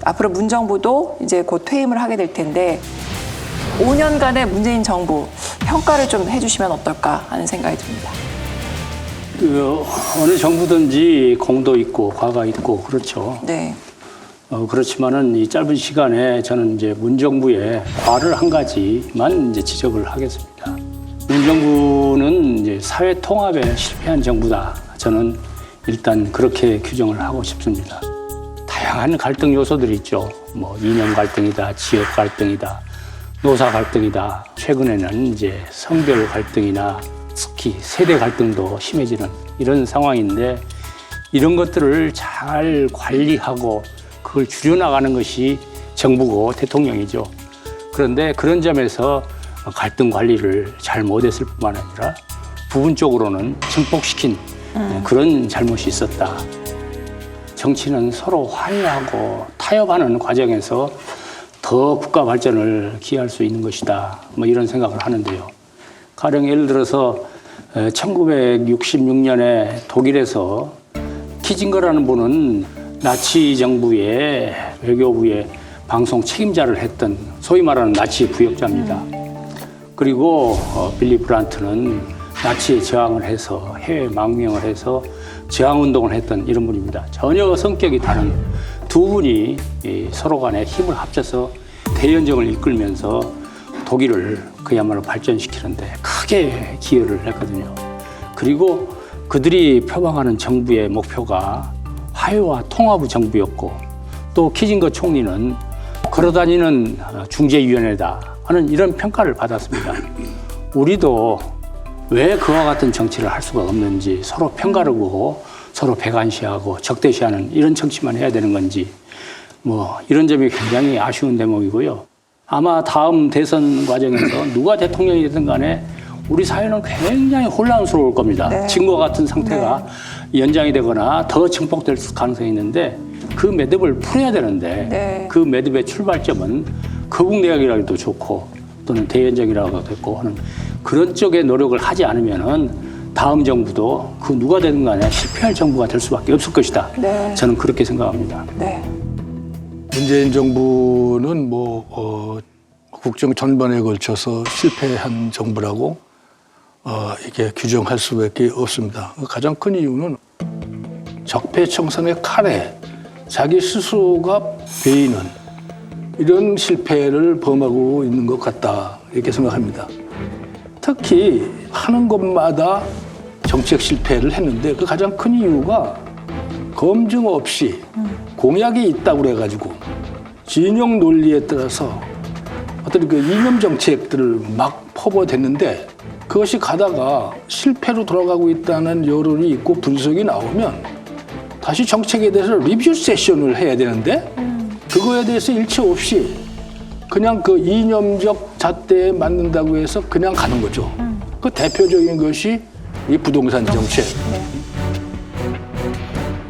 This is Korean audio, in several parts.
앞으로 문정부도 이제 곧 퇴임을 하게 될 텐데 5년간의 문재인 정부 평가를 좀 해주시면 어떨까 하는 생각이 듭니다. 어느 정부든지 공도 있고 과가 있고 그렇죠. 네. 그렇지만은 이 짧은 시간에 저는 이제 문정부의 과를 한 가지만 이제 지적을 하겠습니다. 문정부는 이제 사회 통합에 실패한 정부다. 저는 일단 그렇게 규정을 하고 싶습니다. 다양한 갈등 요소들이 있죠. 뭐 이념 갈등이다, 지역 갈등이다, 노사 갈등이다. 최근에는 이제 성별 갈등이나 특히 세대 갈등도 심해지는 이런 상황인데 이런 것들을 잘 관리하고 그걸 줄여나가는 것이 정부고 대통령이죠. 그런데 그런 점에서 갈등 관리를 잘 못했을 뿐만 아니라 부분적으로는 증폭시킨 그런 잘못이 있었다. 정치는 서로 화해하고 타협하는 과정에서 더 국가 발전을 기여할 수 있는 것이다. 뭐 이런 생각을 하는데요. 가령 예를 들어서 1966년에 독일에서 키징거라는 분은 나치 정부의 외교부의 방송 책임자를 했던 소위 말하는 나치 부역자입니다. 그리고 빌리 브란트는 나치에 저항을 해서 해외 망명을 해서 저항운동을 했던 이런 분입니다. 전혀 성격이 다른 두 분이 서로 간에 힘을 합쳐서 대연정을 이끌면서 독일을 그야말로 발전시키는데 크게 기여를 했거든요. 그리고 그들이 표방하는 정부의 목표가 화해와 통합의 정부였고 또 키징거 총리는 걸어다니는 중재위원회다 하는 이런 평가를 받았습니다. 우리도 왜 그와 같은 정치를 할 수가 없는지 서로 편가르고 서로 배관시하고 적대시하는 이런 정치만 해야 되는 건지 뭐 이런 점이 굉장히 아쉬운 대목이고요. 아마 다음 대선 과정에서 누가 대통령이 되든 간에 우리 사회는 굉장히 혼란스러울 겁니다. 네. 지금과 같은 상태가 연장이 되거나 더 증폭될 가능성이 있는데 그 매듭을 풀어야 되는데 네. 그 매듭의 출발점은 거국내역이라도 좋고 또는 대연정이라고 됐고 하는 그런 쪽에 노력을 하지 않으면은 다음 정부도 그 누가 되든 간에 실패할 정부가 될 수밖에 없을 것이다. 네. 저는 그렇게 생각합니다. 네. 문재인 정부는 국정 전반에 걸쳐서 실패한 정부라고 이게 규정할 수밖에 없습니다. 가장 큰 이유는 적폐청산의 칼에 자기 스스로가 베이는 이런 실패를 범하고 있는 것 같다 이렇게 생각합니다. 특히 하는 것마다 정책 실패를 했는데 그 가장 큰 이유가 검증 없이 공약이 있다고 그래가지고 진영 논리에 따라서 어떤 그 이념 정책들을 막 퍼부어댔는데 그것이 가다가 실패로 돌아가고 있다는 여론이 있고 분석이 나오면 다시 정책에 대해서 리뷰 세션을 해야 되는데 그거에 대해서 일체 없이 그냥 그 이념적 잣대에 맞는다고 해서 그냥 가는 거죠. 그 대표적인 것이 이 부동산 정책.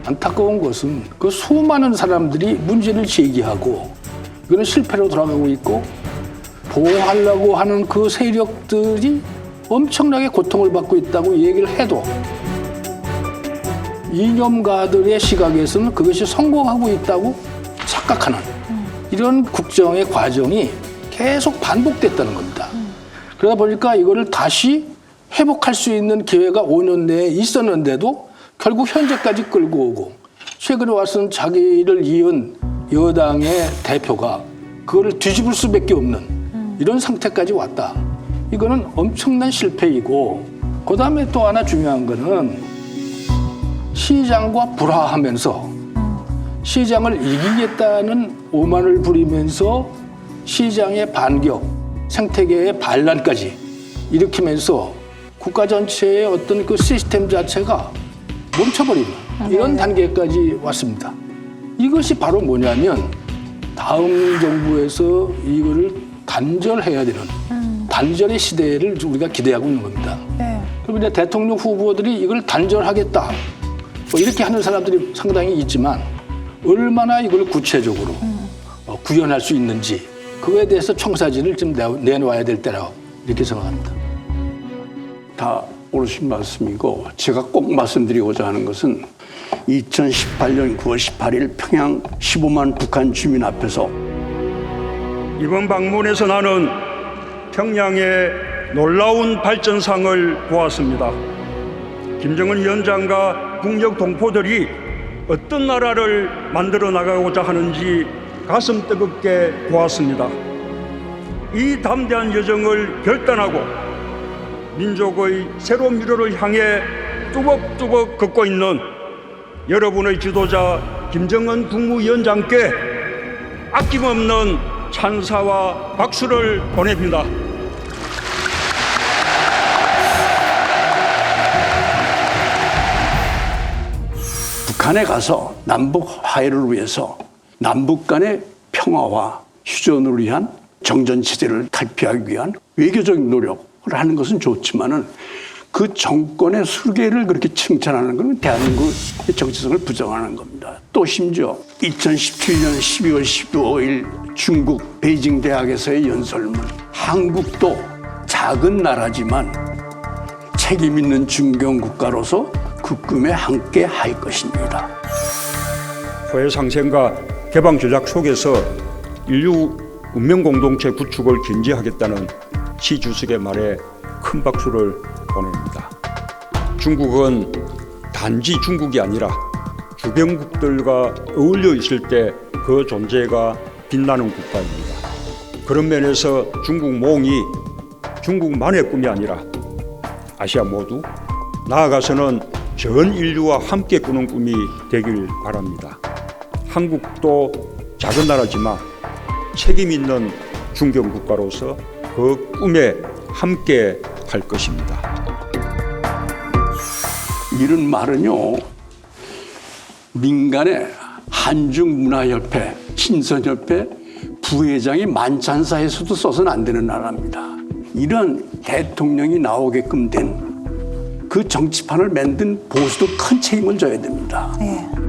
안타까운 것은 그 수많은 사람들이 문제를 제기하고 이거는 실패로 돌아가고 있고 보호하려고 하는 그 세력들이 엄청나게 고통을 받고 있다고 얘기를 해도 이념가들의 시각에서는 그것이 성공하고 있다고 착각하는 이런 국정의 과정이 계속 반복됐다는 겁니다. 그러다 보니까 이거를 다시 회복할 수 있는 기회가 5년 내에 있었는데도 결국 현재까지 끌고 오고 최근에 와서는 자기를 이은 여당의 대표가 그거를 뒤집을 수밖에 없는 이런 상태까지 왔다. 이거는 엄청난 실패이고 그다음에 또 하나 중요한 거는 시장과 불화하면서 시장을 이기겠다는 오만을 부리면서 시장의 반격, 생태계의 반란까지 일으키면서 국가 전체의 어떤 그 시스템 자체가 멈춰버리는 이런 단계까지 왔습니다. 이것이 바로 뭐냐면 다음 정부에서 이거를 단절해야 되는 단절의 시대를 우리가 기대하고 있는 겁니다. 네. 그리고 이제 대통령 후보들이 이걸 단절하겠다 뭐 이렇게 하는 사람들이 상당히 있지만 얼마나 이걸 구체적으로 구현할 수 있는지 그거에 대해서 청사진을 좀 내놓아야 될 때라고 이렇게 생각합니다. 다 옳으신 말씀이고 제가 꼭 말씀드리고자 하는 것은 2018년 9월 18일 평양 15만 북한 주민 앞에서 이번 방문에서 나는 평양의 놀라운 발전상을 보았습니다. 김정은 위원장과 북녘 동포들이 어떤 나라를 만들어 나가고자 하는지 가슴 뜨겁게 보았습니다. 이 담대한 여정을 결단하고 민족의 새로운 미래를 향해 뚜벅뚜벅 걷고 있는 여러분의 지도자 김정은 국무위원장께 아낌없는 찬사와 박수를 보냅니다. 북한에 가서 남북 화해를 위해서 남북 간의 평화와 휴전을 위한 정전체제를 탈피하기 위한 외교적인 노력을 하는 것은 좋지만은 그 정권의 술계를 그렇게 칭찬하는 것은 대한민국의 정체성을 부정하는 겁니다. 또 심지어 2017년 12월 15일 중국 베이징 대학에서의 연설문, 한국도 작은 나라지만 책임 있는 중견 국가로서 그 꿈에 함께 할 것입니다. 포해상생과 개방 전략 속에서 인류 운명 공동체 구축을 견지하겠다는 시 주석의 말에 큰 박수를 보냅니다. 중국은 단지 중국이 아니라 주변국들과 어울려 있을 때 그 존재가 빛나는 국가입니다. 그런 면에서 중국몽이 중국만의 꿈이 아니라 아시아 모두 나아가서는 전 인류와 함께 꾸는 꿈이 되길 바랍니다. 한국도 작은 나라지만 책임 있는 중견 국가로서 그 꿈에 함께 할 것입니다. 이런 말은요, 민간의 한중문화협회, 신선협회 부회장이 만찬사에서도 써서는 안 되는 나라입니다. 이런 대통령이 나오게끔 된 그 정치판을 만든 보수도 큰 책임을 져야 됩니다. 예.